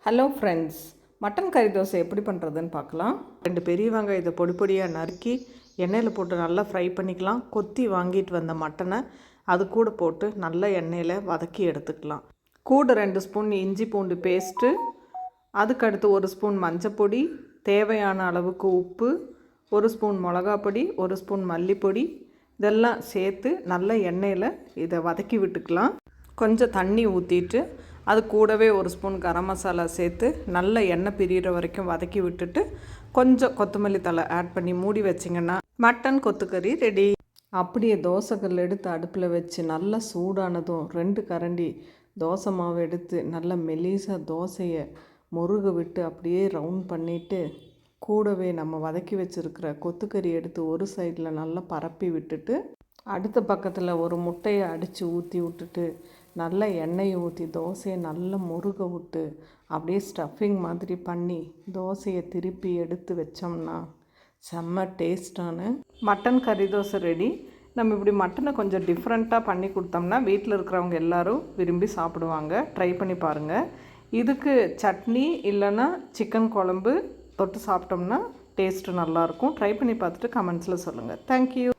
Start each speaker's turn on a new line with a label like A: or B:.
A: Hello friends, mutton கறி தோசை எப்படி பண்ணுறதுன்னு பார்க்கலாம். 2 பெரிய வெங்காயத்தை பொடி பொடியாக நறுக்கி எண்ணெயில் போட்டு நல்லா ஃப்ரை பண்ணிக்கலாம். கொத்தி வாங்கிட்டு வந்த மட்டனை அது கூட போட்டு நல்லா எண்ணெயில் வதக்கி எடுத்துக்கலாம். கூட 2 ஸ்பூன் இஞ்சி பூண்டு பேஸ்ட்டு, அதுக்கடுத்து 1 ஸ்பூன் மஞ்சப்பொடி, தேவையான அளவுக்கு உப்பு, 1 ஸ்பூன் மிளகாப்பொடி, 1 ஸ்பூன் மல்லிப்பொடி, இதெல்லாம் சேர்த்து நல்லா எண்ணெயில் இதை வதக்கி விட்டுக்கலாம். கொஞ்சம் தண்ணி ஊற்றிட்டு அது கூடவே 1 ஸ்பூன் கரம் மசாலா சேர்த்து நல்ல எண்ணெய் பிரிகிற வரைக்கும் வதக்கி விட்டுட்டு கொஞ்சம் கொத்தமல்லி தழை ஆட் பண்ணி மூடி வச்சிங்கன்னா மட்டன் கொத்துக்கறி ரெடி. அப்படியே தோசைக்கல் எடுத்து அடுப்பில் வச்சு நல்லா சூடானதும் 2 கரண்டி தோசை மாவு எடுத்து நல்லா மெலிசாக தோசையை முருக விட்டு அப்படியே ரவுண்ட் பண்ணிவிட்டு கூடவே நம்ம வதக்கி வச்சுருக்கிற கொத்துக்கறி எடுத்து ஒரு சைடில் நல்லா பரப்பி விட்டுட்டு அடுத்த பக்கத்தில் ஒரு முட்டையை அடித்து ஊற்றி விட்டுட்டு நல்லா எண்ணெயை ஊற்றி தோசையை நல்லா முருக விட்டு அப்படியே ஸ்டஃபிங் மாதிரி பண்ணி தோசையை திருப்பி எடுத்து வச்சோம்னா செம்ம டேஸ்டான மட்டன் கறி தோசை ரெடி. நம்ம இப்படி மட்டனை கொஞ்சம் டிஃப்ரெண்ட்டாக பண்ணி கொடுத்தோம்னா வீட்டில் இருக்கிறவங்க எல்லோரும் விரும்பி சாப்பிடுவாங்க. ட்ரை பண்ணி பாருங்கள். இதுக்கு சட்னி இல்லைன்னா சிக்கன் குழம்பு தொட்டு சாப்பிட்டோம்னா டேஸ்ட்டு நல்லாயிருக்கும். ட்ரை பண்ணி பார்த்துட்டு கமெண்ட்ஸில் சொல்லுங்கள். தேங்க்யூ.